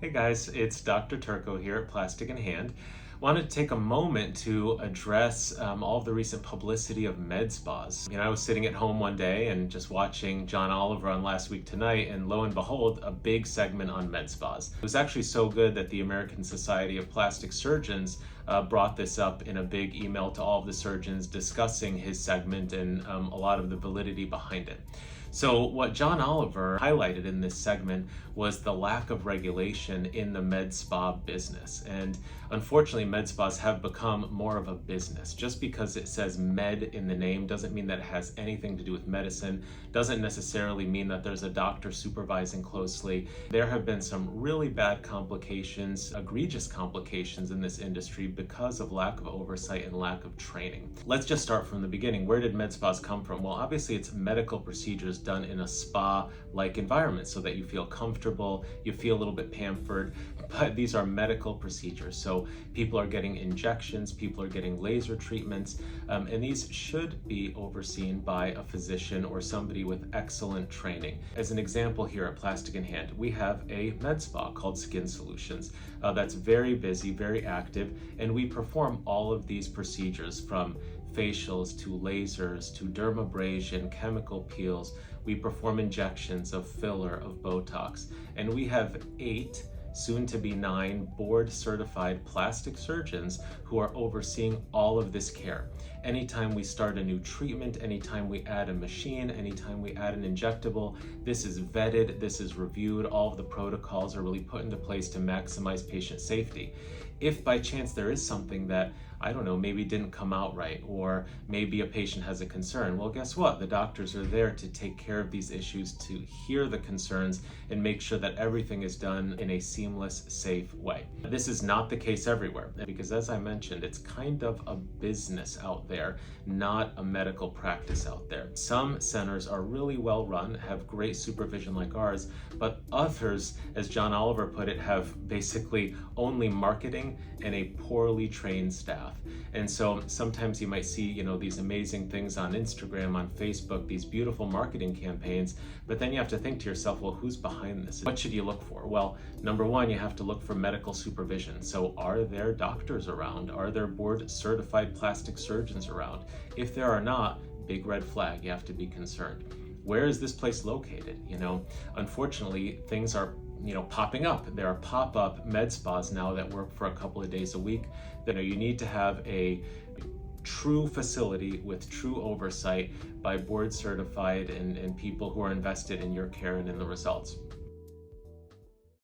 Hey guys, it's Dr. Turko here at Plastic in Hand. Wanted to take a moment to address all of the recent publicity of med spas. I was sitting at home one day and just watching John Oliver on Last Week Tonight, and lo and behold, a big segment on med spas. It was actually so good that the American Society of Plastic Surgeons brought this up in a big email to all of the surgeons discussing his segment and a lot of the validity behind it. So what John Oliver highlighted in this segment was the lack of regulation in the med spa business. And unfortunately, med spas have become more of a business. Just because it says med in the name doesn't mean that it has anything to do with medicine, doesn't necessarily mean that there's a doctor supervising closely. There have been some really bad complications, egregious complications in this industry because of lack of oversight and lack of training. Let's just start from the beginning. Where did med spas come from? Well, obviously it's medical procedures done in a spa-like environment so that you feel comfortable, you feel a little bit pampered, but these are medical procedures. So people are getting injections, people are getting laser treatments, and these should be overseen by a physician or somebody with excellent training. As an example here at Plastic in Hand, we have a med spa called Skin Solutions that's very busy, very active, and we perform all of these procedures from facials to lasers to dermabrasion, chemical peels. We perform injections of filler, of Botox, and we have 8, soon to be 9, board certified plastic surgeons who are overseeing all of this care. Anytime we start a new treatment, anytime we add a machine, anytime we add an injectable, this is vetted, this is reviewed, all of the protocols are really put into place to maximize patient safety. If by chance there is something that, I don't know, maybe didn't come out right, or maybe a patient has a concern, well, guess what? The doctors are there to take care of these issues, to hear the concerns, and make sure that everything is done in a seamless, safe way. This is not the case everywhere, because as I mentioned, it's kind of a business out there, not a medical practice out there. Some centers are really well run, have great supervision like ours, but others, as John Oliver put it, have basically only marketing and a poorly trained staff. And so sometimes you might see, these amazing things on Instagram, on Facebook, these beautiful marketing campaigns, but then you have to think to yourself, well, who's behind this? What should you look for? Well, number one, you have to look for medical supervision. So are there doctors around? Are there board certified plastic surgeons around? If there are not, big red flag, you have to be concerned. Where is this place located? Unfortunately, things are popping up. There are pop-up med spas now that work for a couple of days a week. You need to have a true facility with true oversight by board certified and people who are invested in your care and in the results.